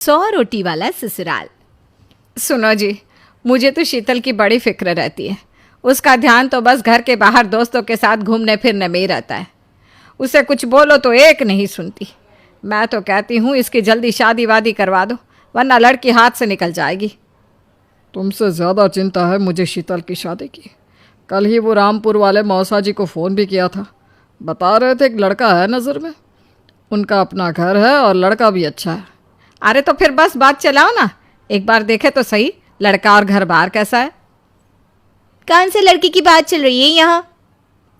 100 रोटी वाला ससुराल। सुनो जी, मुझे तो शीतल की बड़ी फिक्र रहती है। उसका ध्यान तो बस घर के बाहर दोस्तों के साथ घूमने फिरने में ही रहता है। उसे कुछ बोलो तो एक नहीं सुनती। मैं तो कहती हूँ इसकी जल्दी शादी वादी करवा दो, वरना लड़की हाथ से निकल जाएगी। तुमसे ज़्यादा चिंता है मुझे शीतल की शादी की। कल ही वो रामपुर वाले मौसा जी को फ़ोन भी किया था। बता रहे थे एक लड़का है नज़र में। उनका अपना घर है और लड़का भी अच्छा है। अरे तो फिर बस बात चलाओ ना, एक बार देखे तो सही लड़का और घर बार कैसा है। कौन से लड़की की बात चल रही है यहाँ?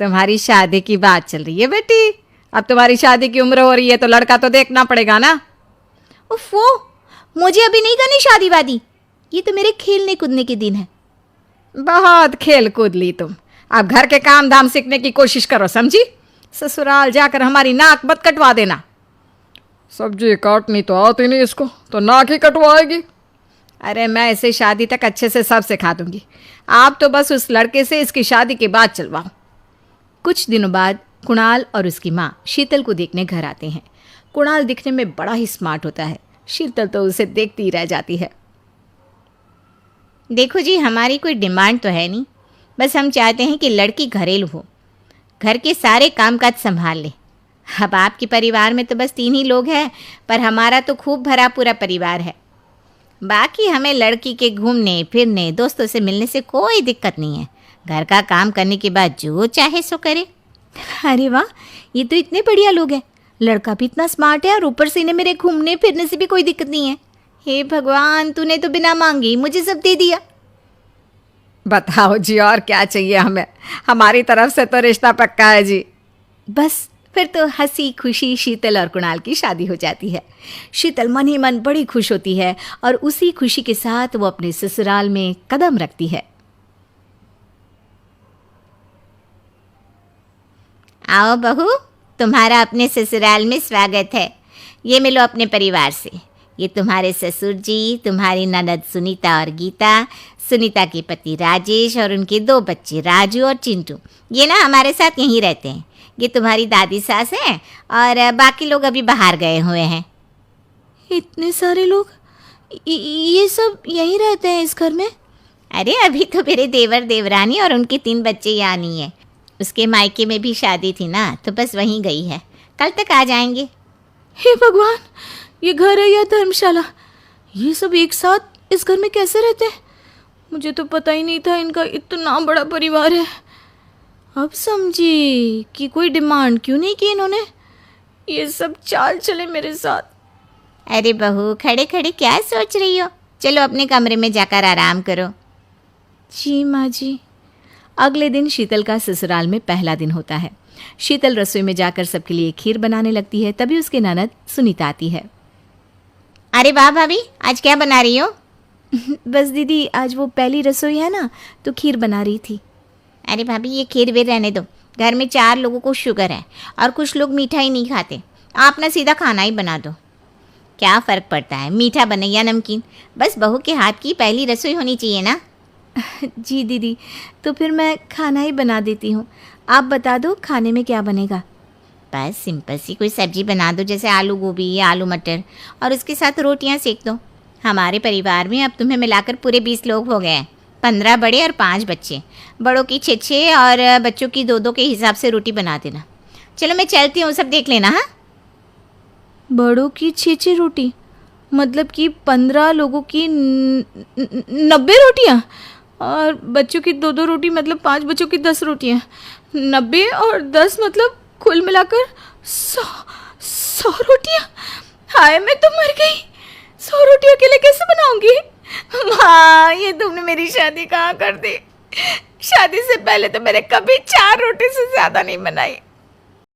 तुम्हारी शादी की बात चल रही है बेटी। अब तुम्हारी शादी की उम्र हो रही है तो लड़का तो देखना पड़ेगा ना। उफ़ो, मुझे अभी नहीं करनी शादी वादी। ये तो मेरे खेलने कूदने के दिन है। बहुत खेल कूद ली तुम। अब घर के काम धाम सीखने की कोशिश करो, समझी? ससुराल जाकर हमारी नाक मत कटवा देना। सब्जी काटनी तो आती नहीं इसको, तो नाक ही कटवाएगी। अरे मैं इसे शादी तक अच्छे से सब सिखा दूंगी। आप तो बस उस लड़के से इसकी शादी की बात चलवाओ। कुछ दिनों बाद कुणाल और उसकी माँ शीतल को देखने घर आते हैं। कुणाल दिखने में बड़ा ही स्मार्ट होता है। शीतल तो उसे देखती ही रह जाती है। देखो जी, हमारी कोई डिमांड तो है नहीं, बस हम चाहते हैं कि लड़की घरेलू हो, घर के सारे कामकाज संभाल ले। अब आपके परिवार में तो बस 3 ही लोग हैं, पर हमारा तो खूब भरा पूरा परिवार है। बाकी हमें लड़की के घूमने फिरने दोस्तों से मिलने से कोई दिक्कत नहीं है। घर का काम करने के बाद जो चाहे सो करे। अरे वाह, ये तो इतने बढ़िया लोग हैं। लड़का भी इतना स्मार्ट है और ऊपर से इन्हें मेरे घूमने फिरने से भी कोई दिक्कत नहीं है। हे भगवान, तूने तो बिना मांगे ही मुझे सब दे दिया। बताओ जी, और क्या चाहिए हमें? हमारी तरफ से तो रिश्ता पक्का है जी। बस फिर तो हंसी खुशी शीतल और कुणाल की शादी हो जाती है। शीतल मन ही मन बड़ी खुश होती है और उसी खुशी के साथ वो अपने ससुराल में कदम रखती है। आओ बहू, तुम्हारा अपने ससुराल में स्वागत है। ये मिलो अपने परिवार से। ये तुम्हारे ससुर जी, तुम्हारी ननद सुनीता और गीता, सुनीता के पति राजेश और उनके 2 बच्चे राजू और चिंटू। ये ना हमारे साथ यहीं रहते हैं। ये तुम्हारी दादी सास हैं और बाकी लोग अभी बाहर गए हुए हैं। इतने सारे लोग, ये सब यहीं रहते हैं इस घर में? अरे अभी तो मेरे देवर देवरानी और उनके 3 बच्चे यहाँ नहीं है। उसके मायके में भी शादी थी ना, तो बस वहीं गई है। कल तक आ जाएंगे। हे भगवान, ये घर है या धर्मशाला? ये सब एक साथ इस घर में कैसे रहते हैं? मुझे तो पता ही नहीं था इनका इतना बड़ा परिवार है। अब समझी कि कोई डिमांड क्यों नहीं की इन्होंने। ये सब चाल चले मेरे साथ। अरे बहू, खड़े खड़े क्या सोच रही हो? चलो अपने कमरे में जाकर आराम करो। जी माँ जी। अगले दिन शीतल का ससुराल में पहला दिन होता है। शीतल रसोई में जाकर सबके लिए खीर बनाने लगती है। तभी उसकी ननद सुनीता आती है। अरे वाह भाभी, आज क्या बना रही हो? बस दीदी, आज वो पहली रसोई है ना, तो खीर बना रही थी। अरे भाभी, ये खीर वीर रहने दो। घर में 4 लोगों को शुगर है और कुछ लोग मीठा ही नहीं खाते। आप ना सीधा खाना ही बना दो। क्या फ़र्क पड़ता है मीठा बने या नमकीन? बस बहू के हाथ की पहली रसोई होनी चाहिए ना। जी दीदी, तो फिर मैं खाना ही बना देती हूँ। आप बता दो खाने में क्या बनेगा? बस सिंपल सी कोई सब्जी बना दो, जैसे आलू गोभी या आलू मटर, और उसके साथ रोटियां सेक दो। हमारे परिवार में अब तुम्हें मिलाकर पूरे 20 लोग हो गए हैं। 15 बड़े और 5 बच्चे। बड़ों की 6 और बच्चों की 2 के हिसाब से रोटी बना देना। चलो मैं चलती हूँ, सब देख लेना। हाँ, बड़ों की 6 रोटी मतलब कि 15 लोगों की 90 रोटियाँ, और बच्चों की 2 रोटी मतलब 5 बच्चों की 10 रोटियाँ। 90 और 10 मतलब कुल मिलाकर 100 रोटियाँ। हाय, मैं तो मर गई। 100 रोटी अकेले कैसे बनाऊंगी? माँ, ये तुमने मेरी शादी कहाँ कर दी? शादी से पहले तो मैंने कभी 4 रोटी से ज़्यादा नहीं बनाई।